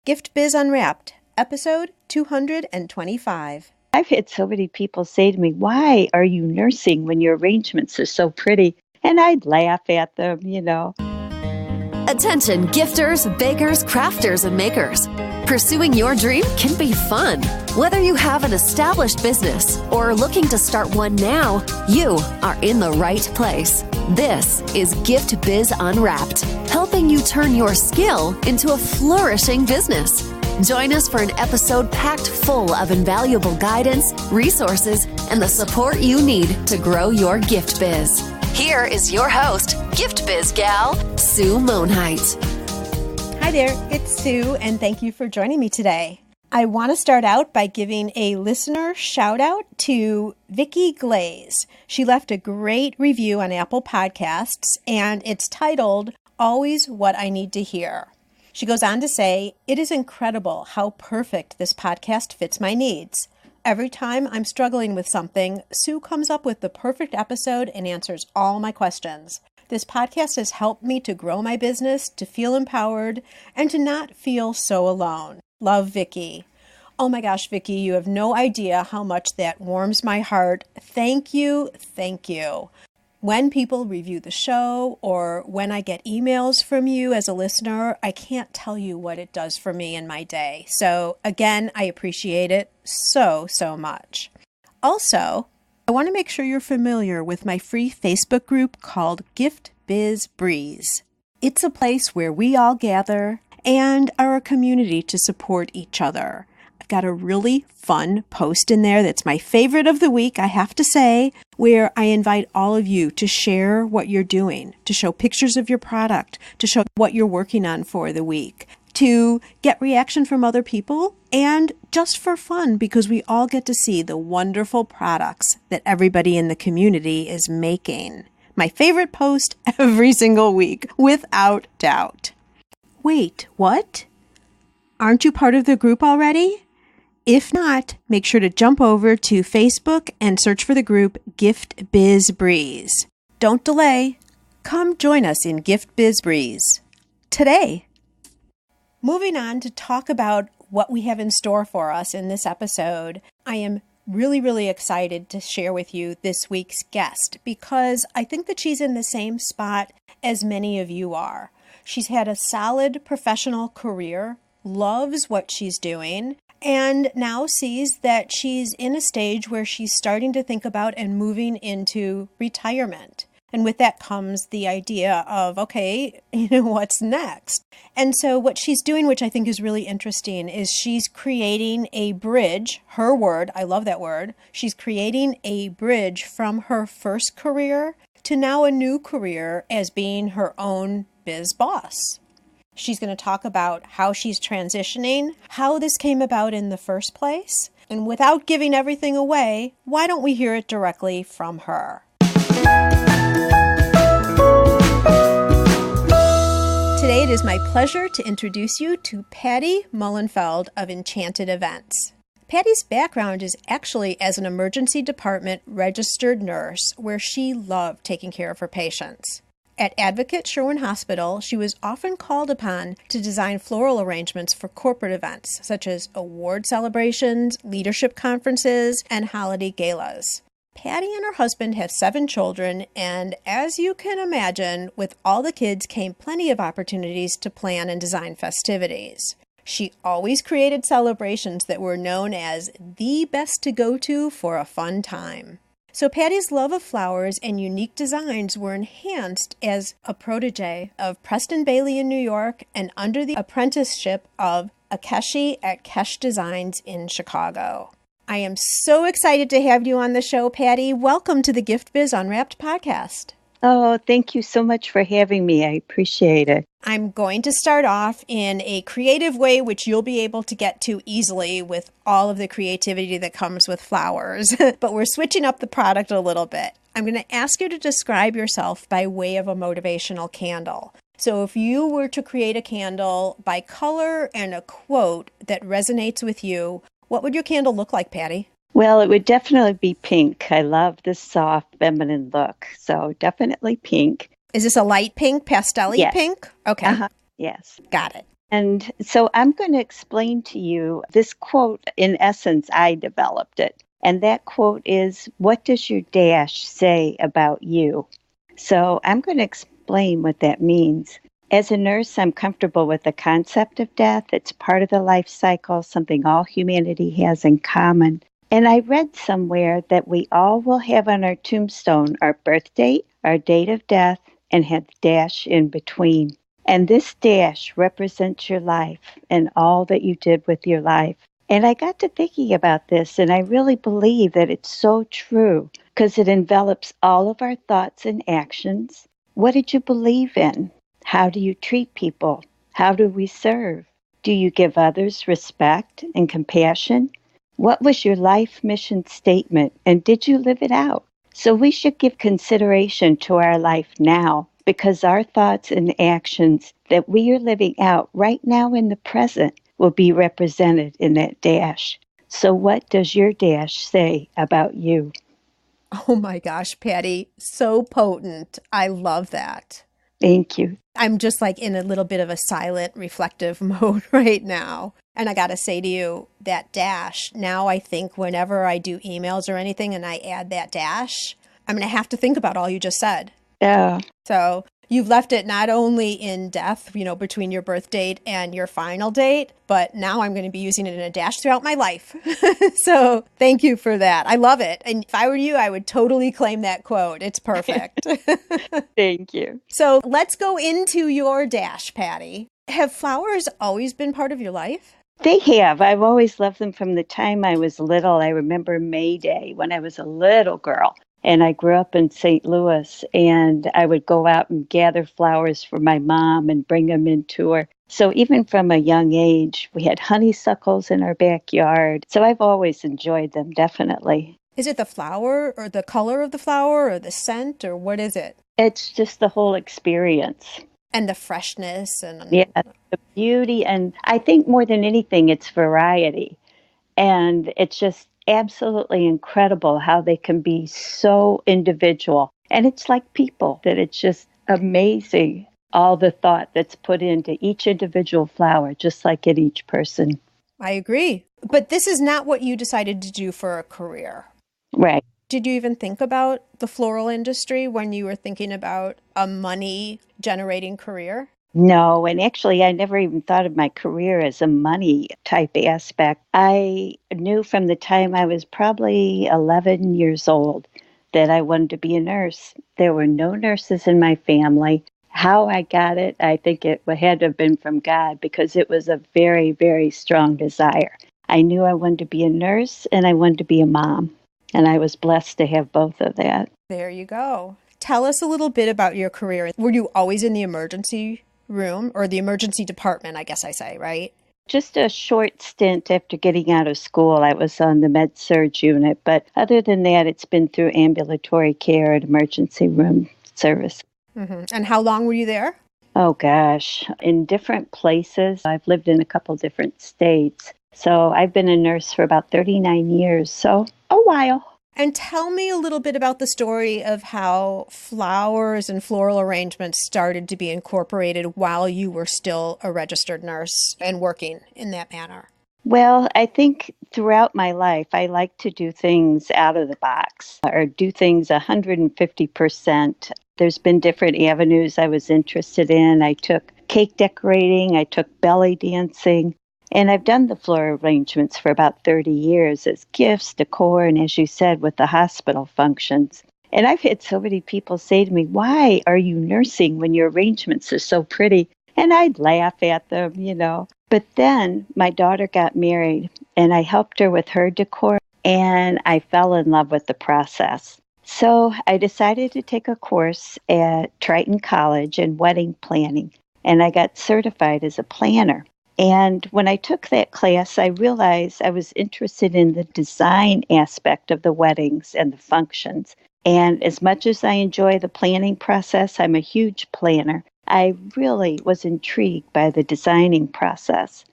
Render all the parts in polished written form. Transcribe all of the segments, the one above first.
Gift Biz Unwrapped, episode 225. I've had so many people say to me, why are you nursing when your arrangements are so pretty? And I'd laugh at them, Attention gifters, bakers, crafters, and makers. Pursuing your dream can be fun. Whether you have an established business or are looking to start one now, you are in the right place. This is Gift Biz Unwrapped, helping you turn your skill into a flourishing business. Join us for an episode packed full of invaluable guidance, resources, and the support you need to grow your gift biz. Here is your host, Gift Biz gal, Sue Monheit. Hi there, it's Sue, and thank you for joining me today. I want to start out by giving a listener shout out to Vicki Glaze. She left a great review on Apple Podcasts, and it's titled, Always What I Need to Hear. She goes on to say, it is incredible how perfect this podcast fits my needs. Every time I'm struggling with something, Sue comes up with the perfect episode and answers all my questions. This podcast has helped me to grow my business, to feel empowered, and to not feel so alone. Love, Vicki. Oh my gosh, Vicki, you have no idea how much that warms my heart. Thank you, thank you. When people review the show or when I get emails from you as a listener, I can't tell you what it does for me in my day. So again, I appreciate it so much. Also, I want to make sure you're familiar with my free Facebook group called Gift Biz Breeze. It's a place where we all gather and are a community to support each other. I've got a really fun post in there that's my favorite of the week, I have to say, where I invite all of you to share what you're doing, to show pictures of your product, to show what you're working on for the week, to get reaction from other people, and just for fun, because we all get to see the wonderful products that everybody in the community is making. My favorite post every single week, without doubt. Wait, what? Aren't you part of the group already? If not, make sure to jump over to Facebook and search for the group Gift Biz Breeze. Don't delay. Come join us in Gift Biz Breeze today. Moving on to talk about what we have in store for us in this episode, I am really excited to share with you this week's guest because I think that she's in the same spot as many of you are. She's had a solid professional career, loves what she's doing, and now sees that she's in a stage where she's starting to think about and moving into retirement. And with that comes the idea of, okay, what's next? And so what she's doing, which I think is really interesting, is she's creating a bridge, her word, I love that word, she's creating a bridge from her first career to now a new career as being her own biz boss. She's going to talk about how she's transitioning, how this came about in the first place, and without giving everything away, why don't we hear it directly from her? Today it is my pleasure to introduce you to Patti Muhlenfeld of Enchanted Events. Patti's background is actually as an emergency department registered nurse where she loved taking care of her patients. At Advocate Sherman Hospital, she was often called upon to design floral arrangements for corporate events, such as award celebrations, leadership conferences, and holiday galas. Patti and her husband have 7 children, and as you can imagine, with all the kids came plenty of opportunities to plan and design festivities. She always created celebrations that were known as the best to go to for a fun time. So Patti's love of flowers and unique designs were enhanced as a protégé of Preston Bailey in New York and under the apprenticeship of Akeshi at Kesh Designs in Chicago. I am so excited to have you on the show, Patti. Welcome to the Gift Biz Unwrapped podcast. Oh, thank you so much for having me. I appreciate it. I'm going to start off in a creative way, which you'll be able to get to easily with all of the creativity that comes with flowers. But we're switching up the product a little bit. I'm going to ask you to describe yourself by way of a motivational candle. So if you were to create a candle by color and a quote that resonates with you, what would your candle look like, Patti? Well, it would definitely be pink. I love this soft, feminine look. So definitely pink. Is this a light pink, pastel-y Yes. pink? Okay. Yes. Got it. And so I'm going to explain to you this quote. In essence, I developed it. And that quote is, "What does your dash say about you?" So I'm going to explain what that means. As a nurse, I'm comfortable with the concept of death. It's part of the life cycle, something all humanity has in common. And I read somewhere that we all will have on our tombstone our birth date, our date of death, and have dash in between. And this dash represents your life and all that you did with your life. And I got to thinking about this, and I really believe that it's so true because it envelops all of our thoughts and actions. What did you believe in? How do you treat people? How do we serve? Do you give others respect and compassion? What was your life mission statement, and did you live it out? So we should give consideration to our life now, because our thoughts and actions that we are living out right now in the present will be represented in that dash. So what does your dash say about you? Oh my gosh, Patti, so potent. I love that. Thank you. I'm just like in a little bit of a silent, reflective mode right now. And I got to say to you, that dash, now I think whenever I do emails or anything and I add that dash, I'm going to have to think about all you just said. Yeah. So you've left it not only in death, between your birth date and your final date, but now I'm going to be using it in a dash throughout my life. So thank you for that. I love it. And if I were you, I would totally claim that quote. It's perfect. Thank you. So let's go into your dash, Patti. Have flowers always been part of your life? They have. I've always loved them from the time I was little. I remember May Day when I was a little girl. And I grew up in St. Louis, and I would go out and gather flowers for my mom and bring them into her. So even from a young age, we had honeysuckles in our backyard. So I've always enjoyed them, definitely. Is it the flower or the color of the flower or the scent, or what is it? It's just the whole experience. And the freshness and Yeah, the beauty. And I think more than anything, it's variety. And it's just absolutely incredible how they can be so individual. And it's like people, that it's just amazing all the thought that's put into each individual flower, just like in each person. I agree. But this is not what you decided to do for a career. Right. Did you even think about the floral industry when you were thinking about a money generating career? No, and actually, I never even thought of my career as a money type aspect. I knew from the time I was probably 11 years old that I wanted to be a nurse. There were no nurses in my family. How I got it, I think it had to have been from God, because it was a very, very strong desire. I knew I wanted to be a nurse and I wanted to be a mom, and I was blessed to have both of that. There you go. Tell us a little bit about your career. Were you always in the emergency room, or the emergency department, I guess I say, right? Just a short stint after getting out of school. I was on the med-surg unit, but other than that, it's been through ambulatory care and emergency room service. Mm-hmm. And how long were you there? Oh gosh, in different places. I've lived in a couple different states. So I've been a nurse for about 39 years, so a while. And tell me a little bit about the story of how flowers and floral arrangements started to be incorporated while you were still a registered nurse and working in that manner. Well, I think throughout my life, I like to do things out of the box, or do things 150%. There's been different avenues I was interested in. I took cake decorating, I took belly dancing, and I've done the floral arrangements for about 30 years as gifts, decor, and as you said, with the hospital functions. And I've had so many people say to me, "Why are you nursing when your arrangements are so pretty?" And I'd laugh at them. But then my daughter got married, and I helped her with her decor, and I fell in love with the process. So I decided to take a course at Triton College in wedding planning, and I got certified as a planner. And when I took that class, I realized I was interested in the design aspect of the weddings and the functions. And as much as I enjoy the planning process, I'm a huge planner. I really was intrigued by the designing process.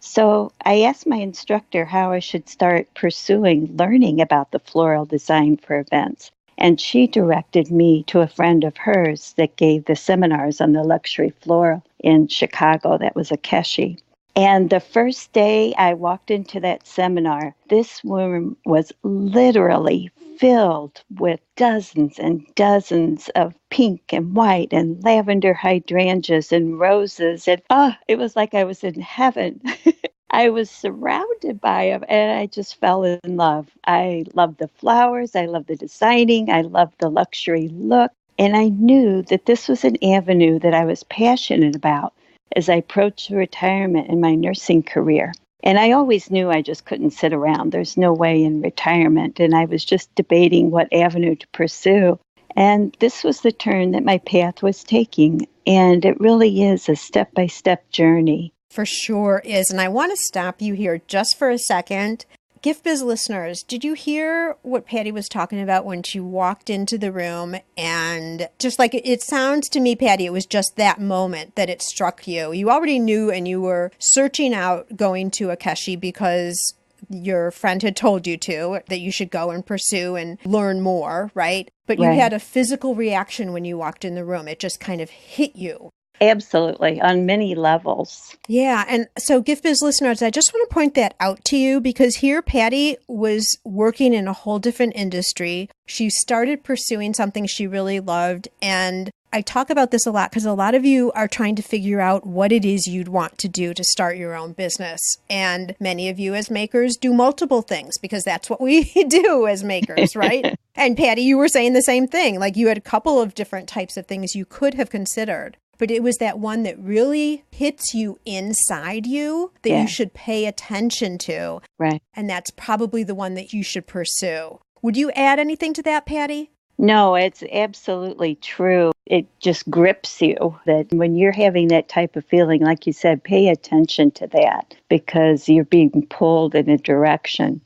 So I asked my instructor how I should start pursuing learning about the floral design for events. And she directed me to a friend of hers that gave the seminars on the luxury floral in Chicago. That was Akeshi. And the first day I walked into that seminar, this room was literally filled with dozens and dozens of pink and white and lavender hydrangeas and roses. And it was like I was in heaven. I was surrounded by them and I just fell in love. I loved the flowers. I loved the designing. I loved the luxury look. And I knew that this was an avenue that I was passionate about as I approached retirement in my nursing career. And I always knew I just couldn't sit around. There's no way in retirement. And I was just debating what avenue to pursue. And this was the turn that my path was taking. And it really is a step-by-step journey. For sure is. And I want to stop you here just for a second. Gift Biz listeners, did you hear what Patti was talking about when she walked into the room? And just like it sounds to me, Patti, it was just that moment that it struck you. You already knew and you were searching out going to Akeshi because your friend had told you to, that you should go and pursue and learn more, right? But you had a physical reaction when you walked in the room. It just kind of hit you. Absolutely, on many levels. Yeah, and so Gift Biz listeners, I just want to point that out to you because here Patti was working in a whole different industry. She started pursuing something she really loved, and I talk about this a lot because a lot of you are trying to figure out what it is you'd want to do to start your own business. And many of you as makers do multiple things because that's what we do as makers, right? And Patti, you were saying the same thing. Like you had a couple of different types of things you could have considered. But it was that one that really hits you inside you that you should pay attention to. Right. And that's probably the one that you should pursue. Would you add anything to that, Patti? No, it's absolutely true. It just grips you that when you're having that type of feeling, like you said, pay attention to that because you're being pulled in a direction.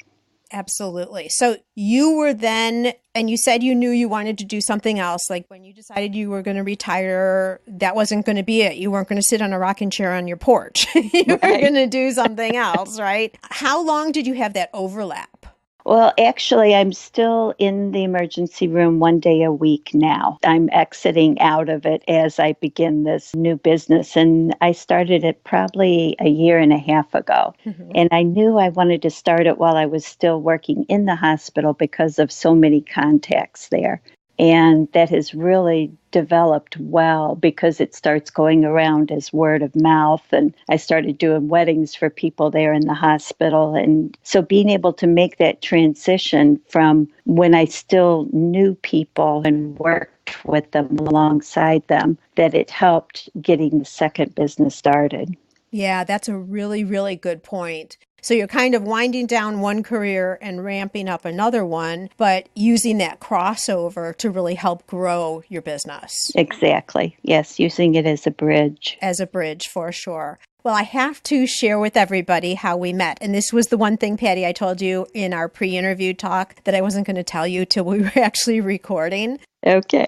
Absolutely. So you were then, and you said you knew you wanted to do something else. Like when you decided you were going to retire, that wasn't going to be it. You weren't going to sit on a rocking chair on your porch. You were going to do something else, right? How long did you have that overlap? Well, actually, I'm still in the emergency room one day a week now. I'm exiting out of it as I begin this new business. And I started it probably a year and a half ago. Mm-hmm. And I knew I wanted to start it while I was still working in the hospital because of so many contacts there. And that has really developed well because it starts going around as word of mouth. And I started doing weddings for people there in the hospital. And so being able to make that transition from when I still knew people and worked with them alongside them, that it helped getting the second business started. Yeah, that's a really, really good point. So you're kind of winding down one career and ramping up another one, but using that crossover to really help grow your business. Exactly. Yes, using it as a bridge. As a bridge, for sure. Well, I have to share with everybody how we met. And this was the one thing, Patti, I told you in our pre-interview talk that I wasn't going to tell you till we were actually recording. Okay.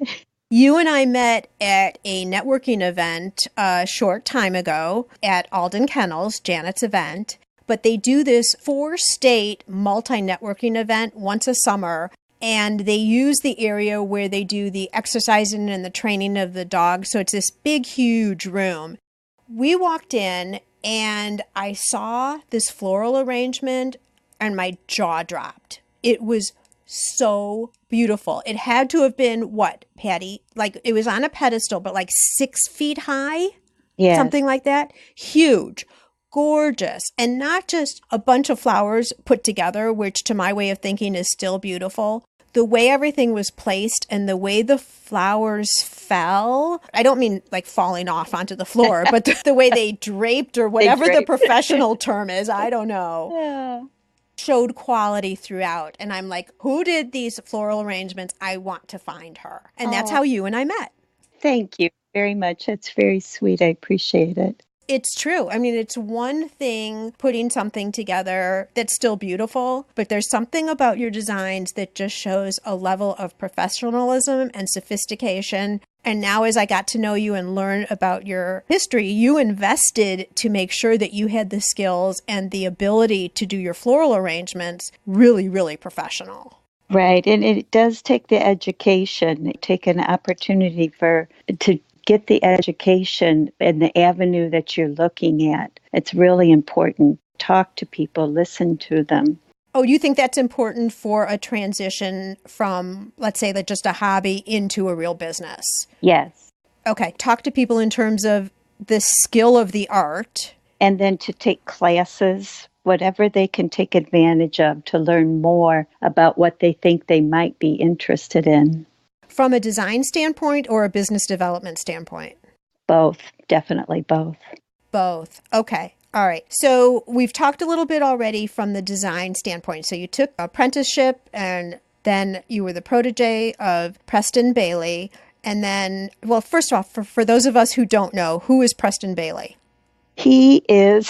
You and I met at a networking event a short time ago at Alden Kennels, Janet's event. But they do this 4-state multi-networking event once a summer, and they use the area where they do the exercising and the training of the dog. So it's this big, huge room. We walked in, and I saw this floral arrangement, and my jaw dropped. It was so beautiful. It had to have been, what, Patti? Like, it was on a pedestal, but like 6 feet high? Yeah. Something like that. Huge. Gorgeous. And not just a bunch of flowers put together, which to my way of thinking is still beautiful. The way everything was placed and the way the flowers fell, I don't mean like falling off onto the floor, but the way they draped or whatever the professional term is, I don't know, showed quality throughout. And I'm like, who did these floral arrangements? I want to find her. And that's how you and I met. Thank you very much. That's very sweet. I appreciate it. It's true. I mean, it's one thing putting something together that's still beautiful, but there's something about your designs that just shows a level of professionalism and sophistication. And now as I got to know you and learn about your history, you invested to make sure that you had the skills and the ability to do your floral arrangements really, really professional. Right. And it does take the education, take an opportunity to get the education in the avenue that you're looking at. It's really important. Talk to people, listen to them. Oh, you think that's important for a transition from, let's say, that just a hobby into a real business? Yes. Okay. Talk to people in terms of the skill of the art. And then to take classes, whatever they can take advantage of to learn more about what they think they might be interested in. From a design standpoint or a business development standpoint? Both, definitely both. Both. Okay. All right. So we've talked a little bit already from the design standpoint. So you took apprenticeship and then you were the protégé of Preston Bailey. And then, well, first off, for those of us who don't know, who is Preston Bailey? He is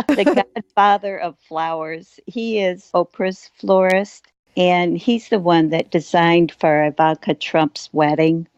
the godfather of flowers. He is Oprah's florist, and he's the one that designed for Ivanka Trump's wedding.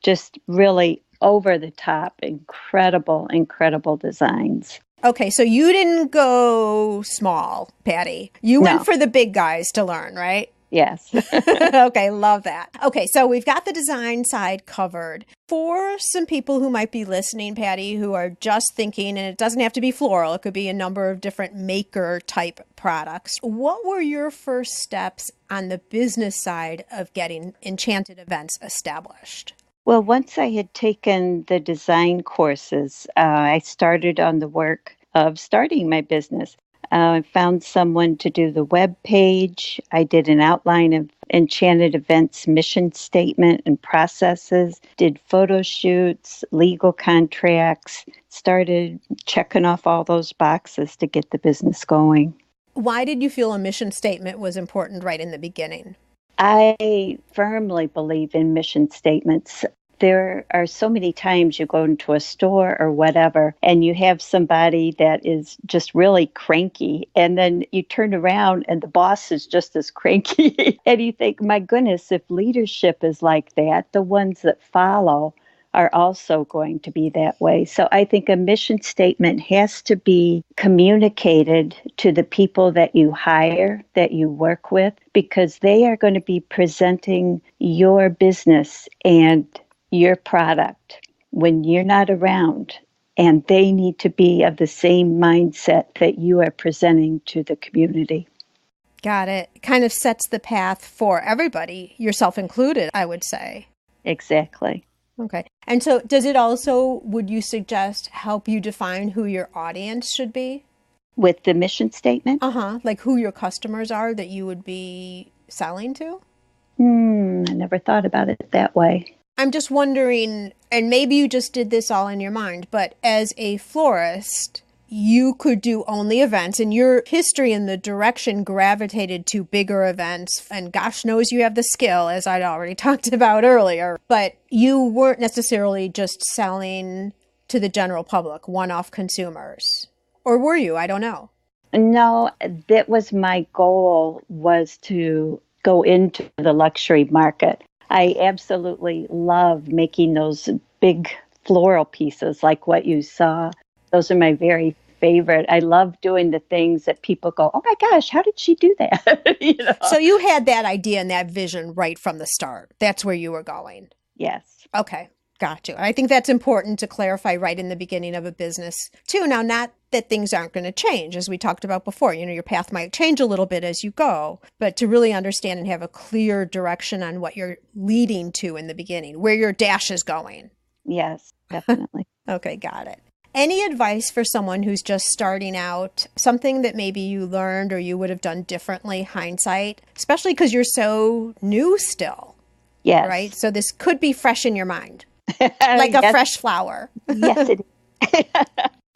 Just really over the top, incredible, incredible designs. Okay, so you didn't go small, Patti. You went for the big guys to learn, right? Yes. Okay, love that. Okay, so we've got the design side covered. For some people who might be listening, Patti, who are just thinking, and it doesn't have to be floral, it could be a number of different maker type products. What were your first steps on the business side of getting Enchanted Events established? Well, once I had taken the design courses, I started on the work of starting my business. I found someone to do the web page. I did an outline of Enchanted Events mission statement and processes, did photo shoots, legal contracts, started checking off all those boxes to get the business going. Why did you feel a mission statement was important right in the beginning? I firmly believe in mission statements. There are so many times you go into a store or whatever, and you have somebody that is just really cranky, and then you turn around and the boss is just as cranky. And you think, my goodness, if leadership is like that, the ones that follow are also going to be that way. So I think a mission statement has to be communicated to the people that you hire, that you work with, because they are going to be presenting your business and your product when you're not around. And they need to be of the same mindset that you are presenting to the community. Got it. Kind of sets the path for everybody, yourself included, I would say. Exactly. Okay. And so does it also, would you suggest, help you define who your audience should be? With the mission statement? Like who your customers are that you would be selling to? I never thought about it that way. I'm just wondering, and maybe you just did this all in your mind, but as a florist, you could do only events, and your history and the direction gravitated to bigger events. And gosh knows you have the skill, as I'd already talked about earlier, but you weren't necessarily just selling to the general public, one-off consumers. Or were you? I don't know. No, that was my goal, was to go into the luxury market. I absolutely love making those big floral pieces like what you saw. Those are my very favorite. I love doing the things that people go, oh my gosh, how did she do that? So you had that idea and that vision right from the start. That's where you were going. Yes. Okay. Got you. I think that's important to clarify right in the beginning of a business too. Now, not that things aren't going to change, as we talked about before. Your path might change a little bit as you go, but to really understand and have a clear direction on what you're leading to in the beginning, where your dash is going. Yes, definitely. Okay, got it. Any advice for someone who's just starting out, something that maybe you learned or you would have done differently, hindsight, especially because you're so new still? Yes. Right? So this could be fresh in your mind. Like a fresh flower. Yes, it is.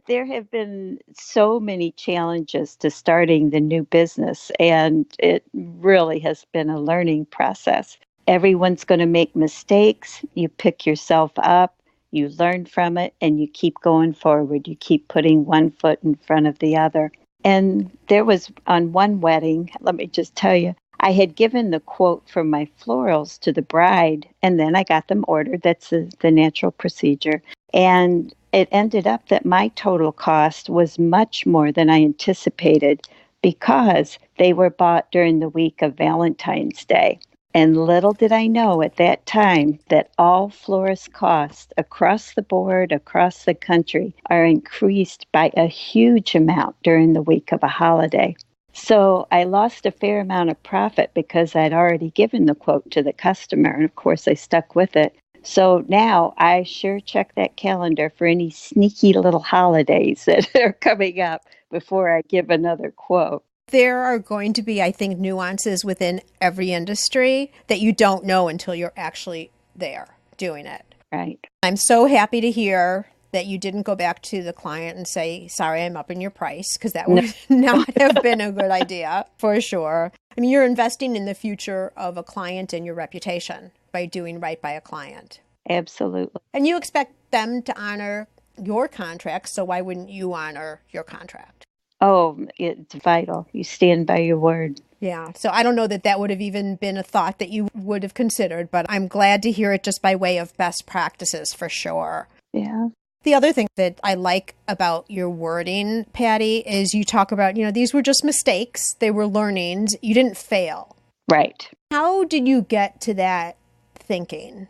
There have been so many challenges to starting the new business, and it really has been a learning process. Everyone's going to make mistakes. You pick yourself up, you learn from it, and you keep going forward. You keep putting one foot in front of the other. And there was on one wedding, let me just tell you, I had given the quote for my florals to the bride, and then I got them ordered. That's the natural procedure. And it ended up that my total cost was much more than I anticipated because they were bought during the week of Valentine's Day. And little did I know at that time that all florist costs across the board, across the country, are increased by a huge amount during the week of a holiday. So I lost a fair amount of profit because I'd already given the quote to the customer. And of course, I stuck with it. So now I sure check that calendar for any sneaky little holidays that are coming up before I give another quote. There are going to be, I think, nuances within every industry that you don't know until you're actually there doing it. Right. I'm so happy to hear that you didn't go back to the client and say, sorry, I'm upping your price, because that would not have been a good idea for sure. I mean, you're investing in the future of a client and your reputation by doing right by a client. Absolutely. And you expect them to honor your contract, so why wouldn't you honor your contract? Oh, it's vital. You stand by your word. Yeah. So I don't know that that would have even been a thought that you would have considered, but I'm glad to hear it just by way of best practices for sure. Yeah. The other thing that I like about your wording, Patti, is you talk about, these were just mistakes. They were learnings. You didn't fail. Right. How did you get to that thinking?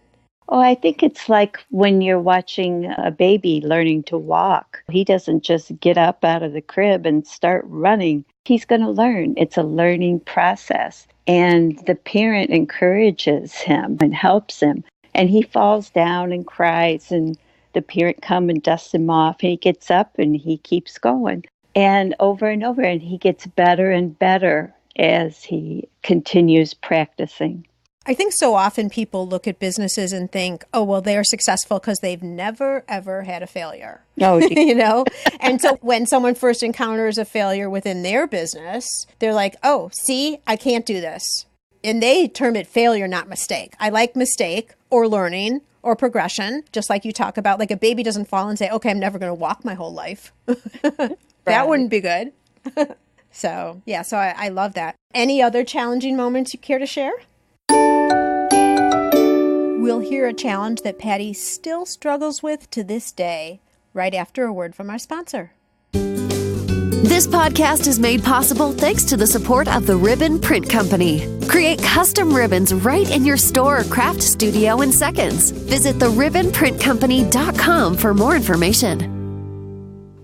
Oh, I think it's like when you're watching a baby learning to walk. He doesn't just get up out of the crib and start running. He's going to learn. It's a learning process. And the parent encourages him and helps him. And he falls down and cries, and the parent comes and dusts him off. And he gets up and he keeps going. And over, and he gets better and better as he continues practicing. I think so often people look at businesses and think, oh, well, they're successful because they've never, ever had a failure. Oh, And so when someone first encounters a failure within their business, they're like, oh, see, I can't do this. And they term it failure, not mistake. I like mistake or learning or progression, just like you talk about. Like a baby doesn't fall and say, okay, I'm never going to walk my whole life. That wouldn't be good. So I love that. Any other challenging moments you care to share? We'll hear a challenge that Patti still struggles with to this day, right after a word from our sponsor. This podcast is made possible thanks to the support of the Ribbon Print Company. Create custom ribbons right in your store or craft studio in seconds. Visit theribbonprintcompany.com for more information.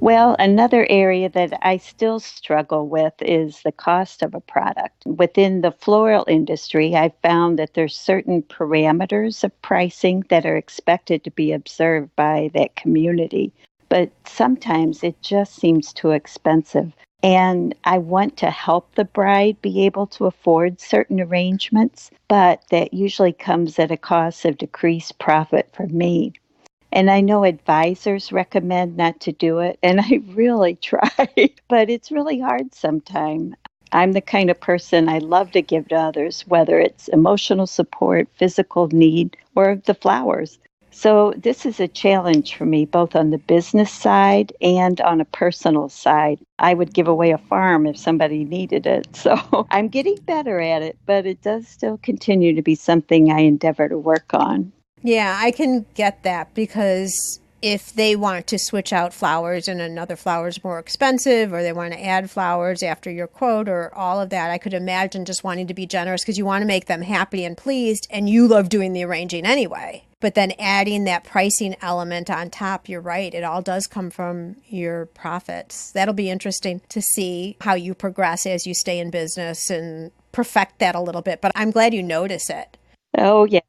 Well, another area that I still struggle with is the cost of a product. Within the floral industry, I've found that there's certain parameters of pricing that are expected to be observed by that community. But sometimes it just seems too expensive. And I want to help the bride be able to afford certain arrangements, but that usually comes at a cost of decreased profit for me. And I know advisors recommend not to do it, and I really try, but it's really hard sometimes. I'm the kind of person I love to give to others, whether it's emotional support, physical need, or the flowers. So this is a challenge for me, both on the business side and on a personal side. I would give away a farm if somebody needed it. So I'm getting better at it, but it does still continue to be something I endeavor to work on. Yeah, I can get that, because if they want to switch out flowers and another flower is more expensive, or they want to add flowers after your quote or all of that, I could imagine just wanting to be generous because you want to make them happy and pleased, and you love doing the arranging anyway. But then adding that pricing element on top, you're right, it all does come from your profits. That'll be interesting to see how you progress as you stay in business and perfect that a little bit. But I'm glad you notice it. Oh, yeah.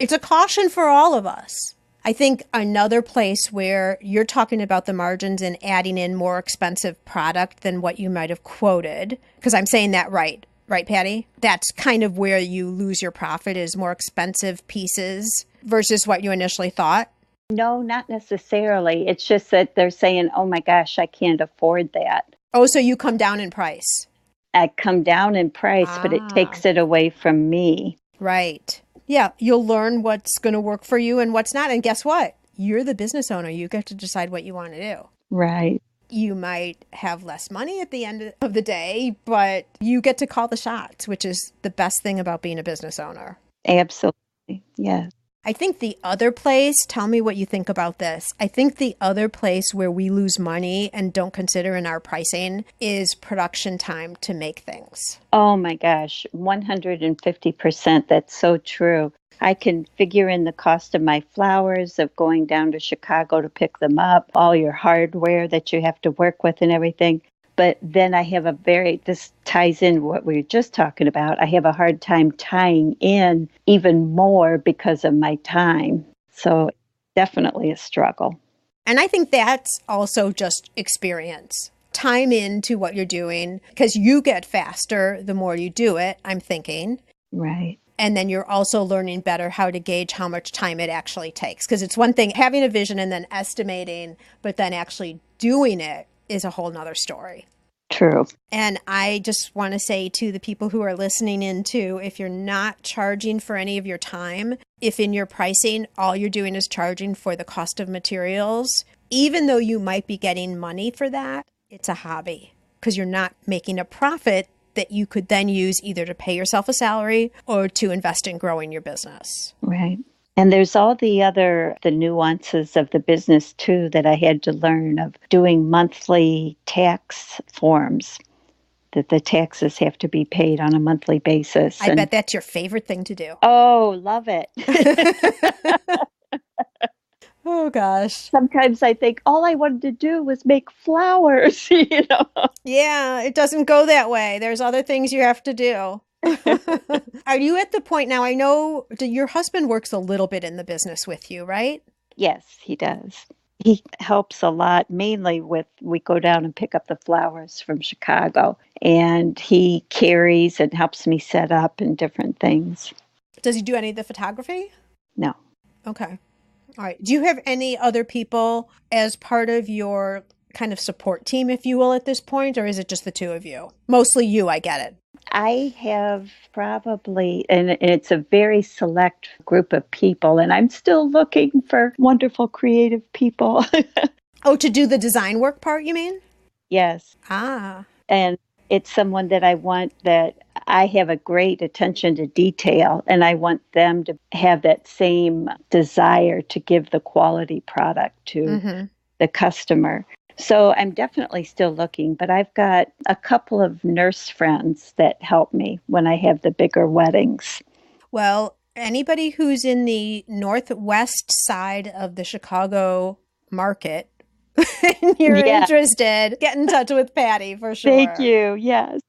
It's a caution for all of us. I think another place where you're talking about the margins and adding in more expensive product than what you might have quoted, because I'm saying that right, Patti? That's kind of where you lose your profit, is more expensive pieces versus what you initially thought. No, not necessarily. It's just that they're saying, oh my gosh, I can't afford that. Oh, so you come down in price. I come down in price, but it takes it away from me. Right. Yeah, you'll learn what's going to work for you and what's not. And guess what? You're the business owner. You get to decide what you want to do. Right. You might have less money at the end of the day, but you get to call the shots, which is the best thing about being a business owner. Absolutely. Yes. I think the other place, tell me what you think about this. I think the other place where we lose money and don't consider in our pricing is production time to make things. Oh my gosh, 150%. That's so true. I can figure in the cost of my flowers, of going down to Chicago to pick them up, all your hardware that you have to work with and everything. But then I have this ties in what we were just talking about. I have a hard time tying in even more because of my time. So definitely a struggle. And I think that's also just experience. Time into what you're doing, because you get faster the more you do it, I'm thinking. Right. And then you're also learning better how to gauge how much time it actually takes. Because it's one thing having a vision and then estimating, but then actually doing it is a whole nother story. True. And I just want to say to the people who are listening in too, if you're not charging for any of your time, if in your pricing, all you're doing is charging for the cost of materials, even though you might be getting money for that, it's a hobby because you're not making a profit that you could then use either to pay yourself a salary or to invest in growing your business. Right. And there's all the nuances of the business too that I had to learn, of doing monthly tax forms, that the taxes have to be paid on a monthly basis. I bet that's your favorite thing to do. Oh, love it. Oh, gosh. Sometimes I think all I wanted to do was make flowers, Yeah, it doesn't go that way. There's other things you have to do. Are you at the point now? I know your husband works a little bit in the business with you, right? Yes, he does. He helps a lot, mainly we go down and pick up the flowers from Chicago, and he carries and helps me set up and different things. Does he do any of the photography? No. Okay. All right. Do you have any other people as part of your kind of support team, if you will, at this point, or is it just the two of you? Mostly you, I get it. I have probably, and it's a very select group of people, and I'm still looking for wonderful creative people. Oh, to do the design work part, you mean? Yes. Ah. And it's someone that I want, that I have a great attention to detail, and I want them to have that same desire to give the quality product to the customer. So I'm definitely still looking, but I've got a couple of nurse friends that help me when I have the bigger weddings. Well, anybody who's in the northwest side of the Chicago market, and you're interested, get in touch with Patti for sure. Thank you. Yes.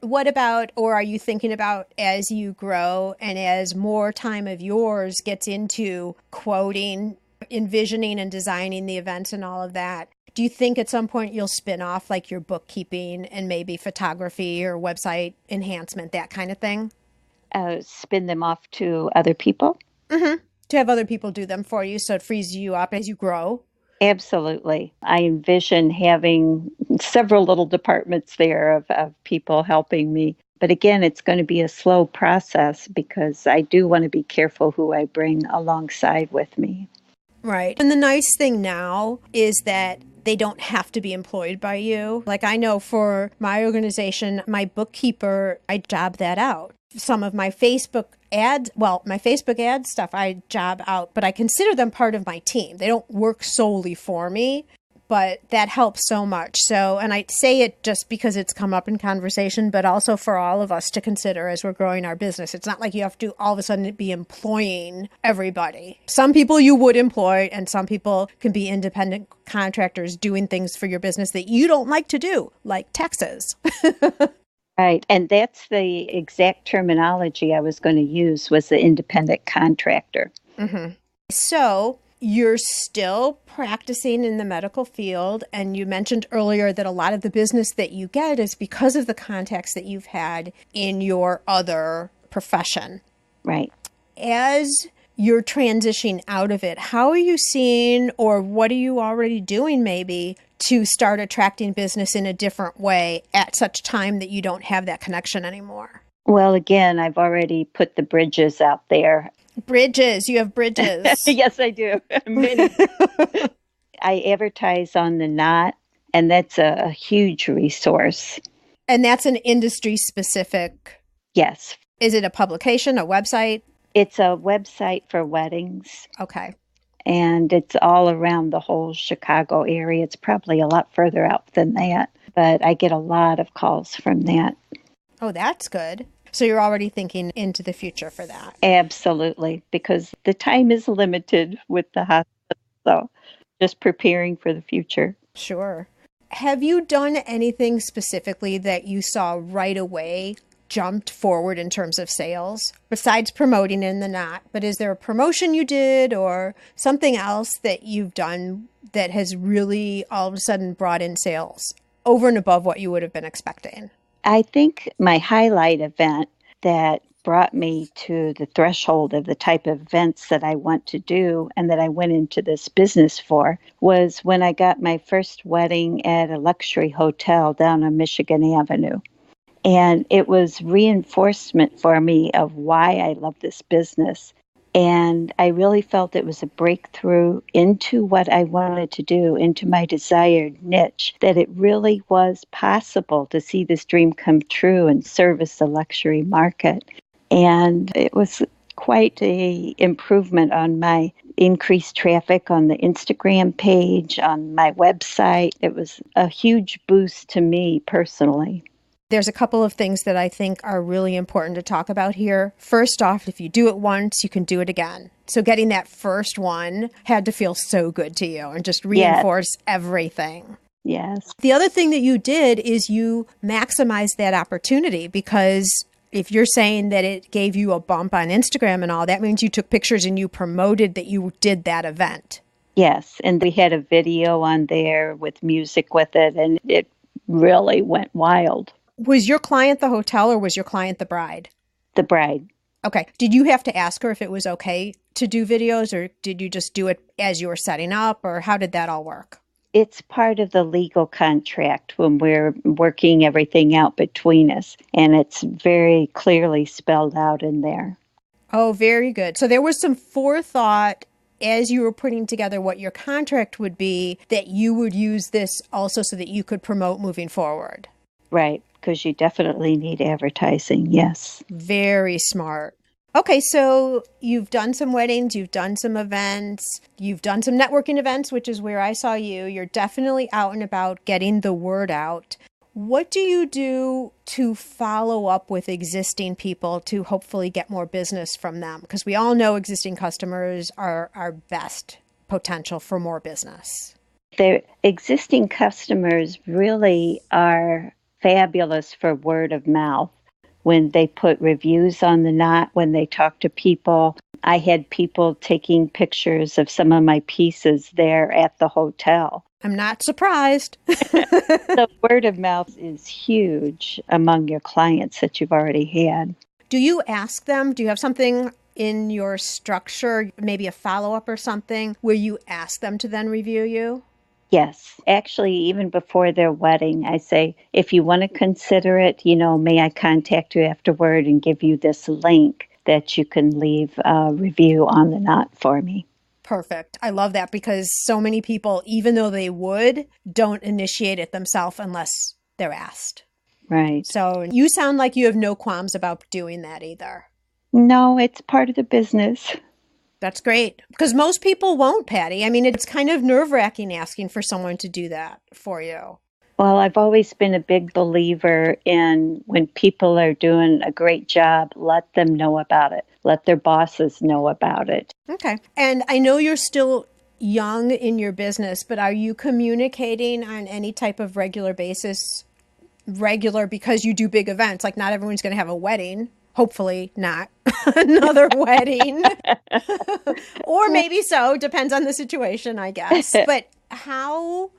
What about, or are you thinking about, as you grow and as more time of yours gets into quoting, envisioning and designing the events and all of that, do you think at some point you'll spin off like your bookkeeping and maybe photography or website enhancement, that kind of thing? Spin them off to other people? To have other people do them for you so it frees you up as you grow? Absolutely. I envision having several little departments there of people helping me. But again, it's going to be a slow process because I do want to be careful who I bring alongside with me. Right. And the nice thing now is that they don't have to be employed by you. Like I know for my organization, my bookkeeper, I job that out. Some of my Facebook ad stuff I job out, but I consider them part of my team. They don't work solely for me, but that helps so much. So, and I say it just because it's come up in conversation, but also for all of us to consider as we're growing our business. It's not like you have to all of a sudden be employing everybody. Some people you would employ, and some people can be independent contractors doing things for your business that you don't like to do, like taxes. Right. And that's the exact terminology I was going to use, was the independent contractor. So you're still practicing in the medical field. And you mentioned earlier that a lot of the business that you get is because of the contacts that you've had in your other profession. Right. As you're transitioning out of it, how are you seeing, or what are you already doing maybe to start attracting business in a different way at such time that you don't have that connection anymore? Well, again, I've already put the bridges out there. Bridges. You have bridges. Yes, I do. Many. I advertise on the Knot, and that's a huge resource. And that's an industry specific. Yes. Is it a publication, a website? It's a website for weddings, Okay. and it's all around the whole Chicago area. It's probably a lot further out than that, but I get a lot of calls from that. Oh, that's good. So you're already thinking into the future for that. Absolutely, because the time is limited with the hospital. So just preparing for the future. Sure. Have you done anything specifically that you saw right away jumped forward in terms of sales besides promoting in the knot? But is there a promotion you did or something else that you've done that has really all of a sudden brought in sales over and above what you would have been expecting? I think my highlight event that brought me to the threshold of the type of events that I want to do and that I went into this business for was when I got my first wedding at a luxury hotel down on Michigan Avenue. And it was reinforcement for me of why I love this business. And I really felt it was a breakthrough into what I wanted to do, into my desired niche, that it really was possible to see this dream come true and service the luxury market. And it was quite a improvement on my increased traffic on the Instagram page, on my website. It was a huge boost to me personally. There's a couple of things that I think are really important to talk about here. First off, if you do it once, you can do it again. So getting that first one had to feel so good to you and just reinforce everything. Yes. The other thing that you did is you maximized that opportunity, because if you're saying that it gave you a bump on Instagram and all, that means you took pictures and you promoted that you did that event. Yes. And we had a video on there with music with it, and it really went wild. Was your client the hotel or was your client the bride? The bride. Okay. Did you have to ask her if it was okay to do videos, or did you just do it as you were setting up, or how did that all work? It's part of the legal contract when we're working everything out between us, and it's very clearly spelled out in there. Oh, very good. So there was some forethought as you were putting together what your contract would be, that you would use this also so that you could promote moving forward. Right, because you definitely need advertising, yes. Very smart. Okay, so you've done some weddings, you've done some events, you've done some networking events, which is where I saw you. You're definitely out and about getting the word out. What do you do to follow up with existing people to hopefully get more business from them? Because we all know existing customers are our best potential for more business. Their existing customers really are fabulous for word of mouth. When they put reviews on the knot, when they talk to people. I had people taking pictures of some of my pieces there at the hotel. I'm not surprised. So word of mouth is huge among your clients that you've already had. Do you ask them, do you have something in your structure, maybe a follow-up or something, where you ask them to then review you? Yes. Actually, even before their wedding, I say, if you want to consider it, may I contact you afterward and give you this link that you can leave a review on the knot for me. Perfect. I love that, because so many people, even though they would, don't initiate it themselves unless they're asked. Right. So you sound like you have no qualms about doing that either. No, it's part of the business. That's great, because most people won't, Patti. I mean, it's kind of nerve-wracking asking for someone to do that for you. Well, I've always been a big believer in when people are doing a great job, let them know about it. Let their bosses know about it. Okay. And I know you're still young in your business, but are you communicating on any type of regular basis? Regular because you do big events. Like, not everyone's going to have a wedding. Hopefully not another wedding. Or maybe so. Depends on the situation, I guess. But how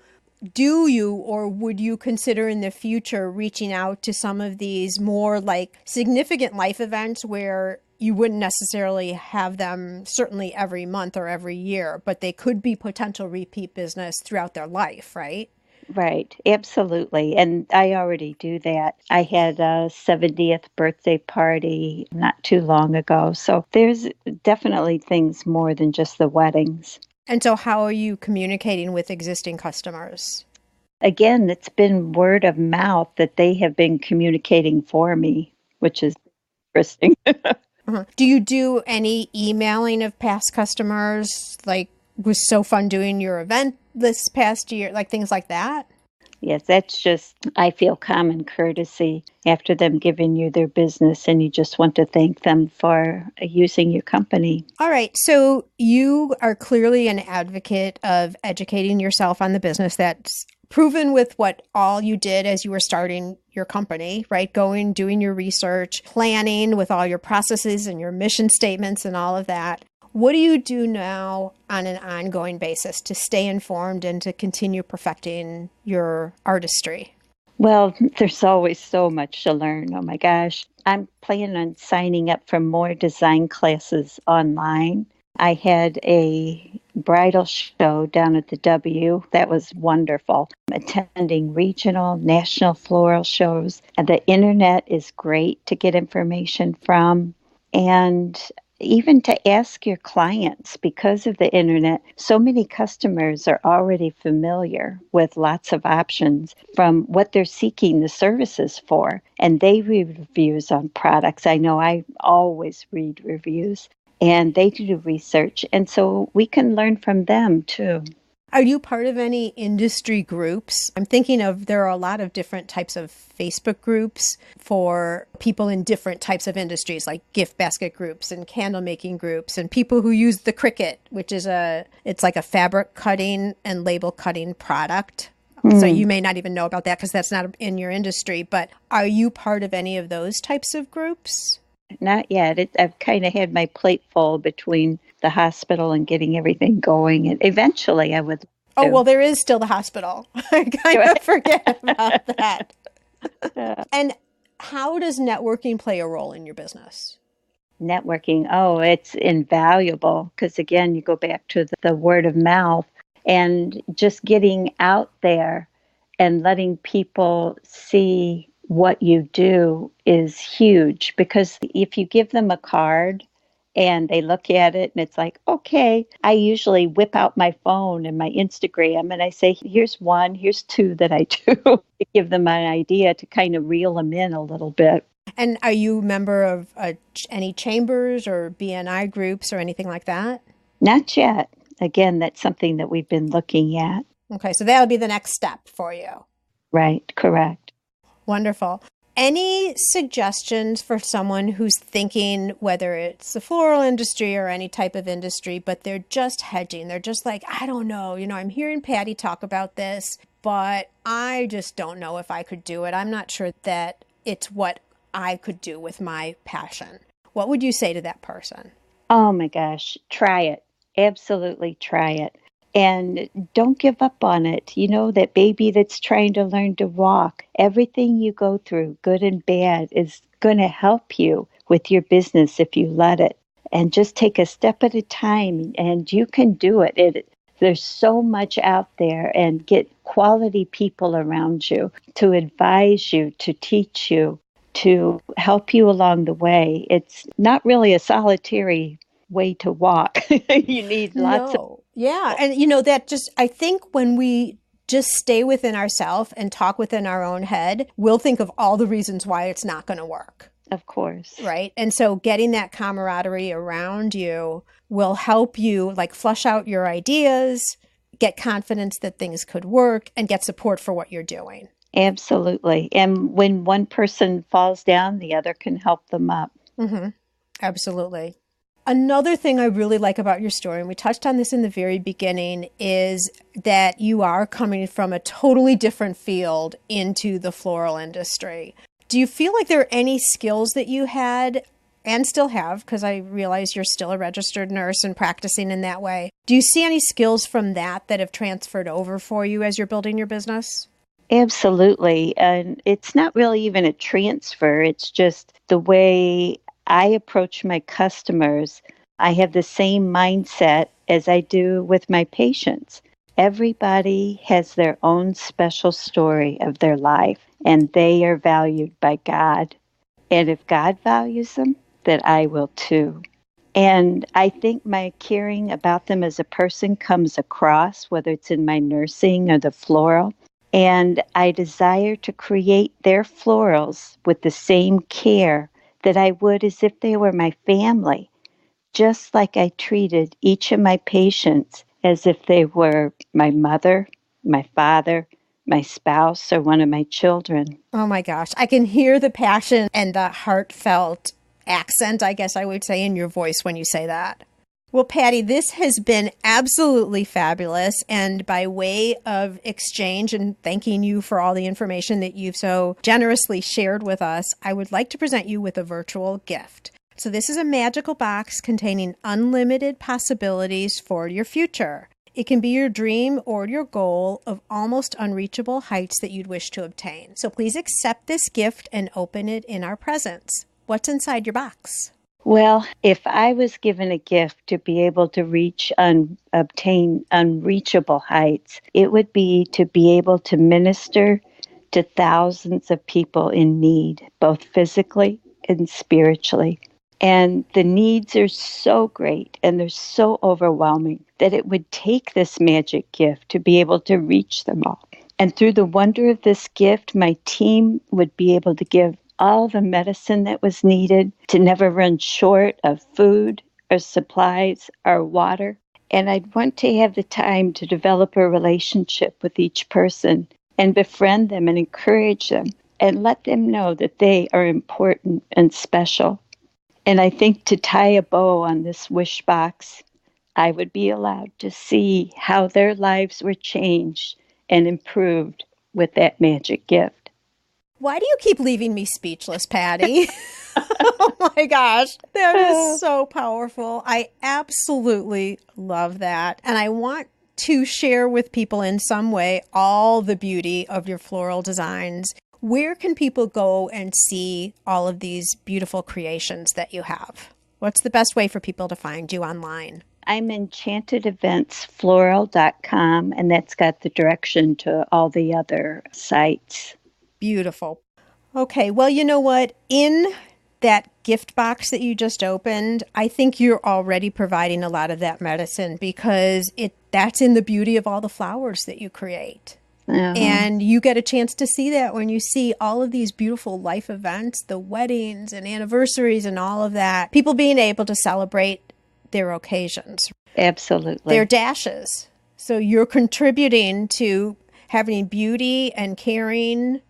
do you, or would you consider in the future reaching out to some of these more like significant life events where you wouldn't necessarily have them certainly every month or every year, but they could be potential repeat business throughout their life, right? Right, absolutely. And I already do that. I had a 70th birthday party not too long ago. So there's definitely things more than just the weddings. And so how are you communicating with existing customers? Again, it's been word of mouth that they have been communicating for me, which is interesting. Uh-huh. Do you do any emailing of past customers? Like, was so fun doing your event this past year, like things like that? Yes, that's just, I feel, common courtesy after them giving you their business, and you just want to thank them for using your company. All right. So you are clearly an advocate of educating yourself on the business. That's proven with what all you did as you were starting your company, right? Going, doing your research, planning with all your processes and your mission statements and all of that. What do you do now on an ongoing basis to stay informed and to continue perfecting your artistry? Well, there's always so much to learn. Oh my gosh. I'm planning on signing up for more design classes online. I had a bridal show down at the W. That was wonderful. Attending regional, national floral shows. And the internet is great to get information from. And even to ask your clients, because of the internet, so many customers are already familiar with lots of options from what they're seeking the services for. And they read reviews on products. I know I always read reviews, and they do research. And so we can learn from them too. Are you part of any industry groups? I'm thinking of there are a lot of different types of Facebook groups for people in different types of industries, like gift basket groups and candle making groups, and people who use the Cricut, which is it's like a fabric cutting and label cutting product. So you may not even know about that because that's not in your industry, but are you part of any of those types of groups? Not yet. I've kind of had my plate full between the hospital and getting everything going. And eventually I would. Oh, well, there is still the hospital. I kind of forget about that. And how does networking play a role in your business? Networking, oh, it's invaluable because, again, you go back to the word of mouth and just getting out there and letting people see what you do is huge, because if you give them a card and they look at it and it's like, okay, I usually whip out my phone and my Instagram and I say, here's one, here's two that I do to give them an idea to kind of reel them in a little bit. And are you a member of any chambers or BNI groups or anything like that? Not yet. Again, that's something that we've been looking at. Okay, so that'll be the next step for you. Right, correct. Wonderful. Any suggestions for someone who's thinking, whether it's the floral industry or any type of industry, but they're just hedging? They're just like, I don't know, I'm hearing Patti talk about this, but I just don't know if I could do it. I'm not sure that it's what I could do with my passion. What would you say to that person? Oh my gosh, try it. Absolutely try it. And don't give up on it. That baby that's trying to learn to walk, everything you go through, good and bad, is going to help you with your business if you let it. And just take a step at a time, and you can do it. There's so much out there, and get quality people around you to advise you, to teach you, to help you along the way. It's not really a solitary way to walk. You need lots of. Yeah. And that just, I think when we just stay within ourselves and talk within our own head, we'll think of all the reasons why it's not going to work. Of course. Right. And so getting that camaraderie around you will help you like flush out your ideas, get confidence that things could work, and get support for what you're doing. Absolutely. And when one person falls down, the other can help them up. Mm-hmm. Absolutely. Another thing I really like about your story, and we touched on this in the very beginning, is that you are coming from a totally different field into the floral industry. Do you feel like there are any skills that you had and still have, because I realize you're still a registered nurse and practicing in that way. Do you see any skills from that have transferred over for you as you're building your business? Absolutely. And it's not really even a transfer. It's just the way I approach my customers. I have the same mindset as I do with my patients. Everybody has their own special story of their life, and they are valued by God. And if God values them, then I will too. And I think my caring about them as a person comes across, whether it's in my nursing or the floral. And I desire to create their florals with the same care that I would as if they were my family, just like I treated each of my patients as if they were my mother, my father, my spouse, or one of my children. Oh my gosh. I can hear the passion and the heartfelt accent, I guess I would say, in your voice when you say that. Well, Patti, this has been absolutely fabulous. And by way of exchange and thanking you for all the information that you've so generously shared with us, I would like to present you with a virtual gift. So this is a magical box containing unlimited possibilities for your future. It can be your dream or your goal of almost unreachable heights that you'd wish to obtain. So please accept this gift and open it in our presence. What's inside your box? Well, if I was given a gift to be able to obtain unreachable heights, it would be to be able to minister to thousands of people in need, both physically and spiritually. And the needs are so great and they're so overwhelming that it would take this magic gift to be able to reach them all. And through the wonder of this gift, my team would be able to give all the medicine that was needed to never run short of food or supplies or water. And I'd want to have the time to develop a relationship with each person and befriend them and encourage them and let them know that they are important and special. And I think to tie a bow on this wish box, I would be allowed to see how their lives were changed and improved with that magic gift. Why do you keep leaving me speechless, Patti? Oh my gosh, that is so powerful. I absolutely love that. And I want to share with people in some way all the beauty of your floral designs. Where can people go and see all of these beautiful creations that you have? What's the best way for people to find you online? I'm Enchanted Events Floral.com, and that's got the direction to all the other sites. Beautiful. Okay, well, you know what? In that gift box that you just opened, I think you're already providing a lot of that medicine because that's in the beauty of all the flowers that you create. Uh-huh. And you get a chance to see that when you see all of these beautiful life events, the weddings and anniversaries and all of that, people being able to celebrate their occasions. Absolutely. Their dashes. So you're contributing to having beauty and caring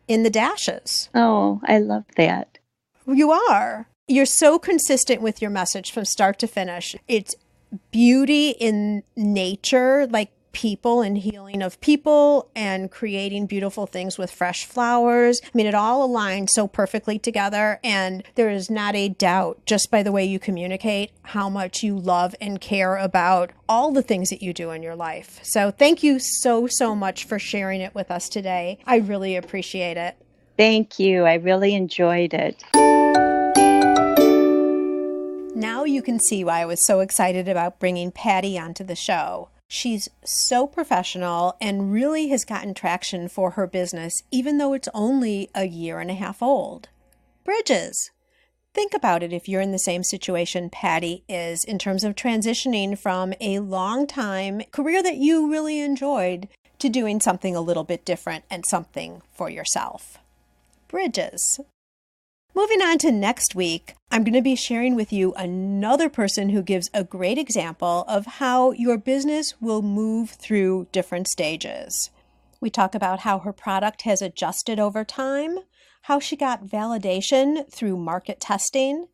in the dashes. Oh, I love that. You are. You're so consistent with your message from start to finish. It's beauty in nature, like people and healing of people and creating beautiful things with fresh flowers. I mean, it all aligns so perfectly together. And there is not a doubt, just by the way you communicate, how much you love and care about all the things that you do in your life. So thank you so much for sharing it with us today. I really appreciate it. Thank you. I really enjoyed it. Now you can see why I was so excited about bringing Patti onto the show. She's so professional and really has gotten traction for her business, even though it's only a year and a half old. Bridges. Think about it if you're in the same situation Patti is in terms of transitioning from a long-time career that you really enjoyed to doing something a little bit different and something for yourself. Bridges. Moving on to next week, I'm going to be sharing with you another person who gives a great example of how your business will move through different stages. We talk about how her product has adjusted over time, how she got validation through market testing,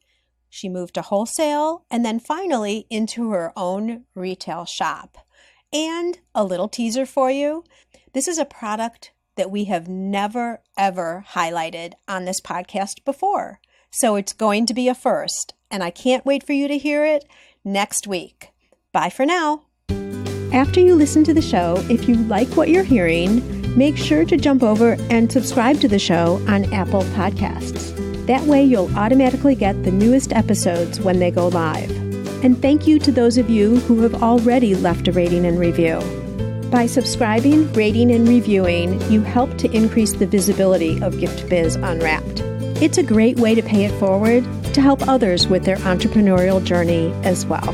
she moved to wholesale, and then finally into her own retail shop. And a little teaser for you, this is a product that we have never, ever highlighted on this podcast before. So it's going to be a first, and I can't wait for you to hear it next week. Bye for now. After you listen to the show, if you like what you're hearing, make sure to jump over and subscribe to the show on Apple Podcasts. That way you'll automatically get the newest episodes when they go live. And thank you to those of you who have already left a rating and review. By subscribing, rating, and reviewing, you help to increase the visibility of Gift Biz Unwrapped. It's a great way to pay it forward to help others with their entrepreneurial journey as well.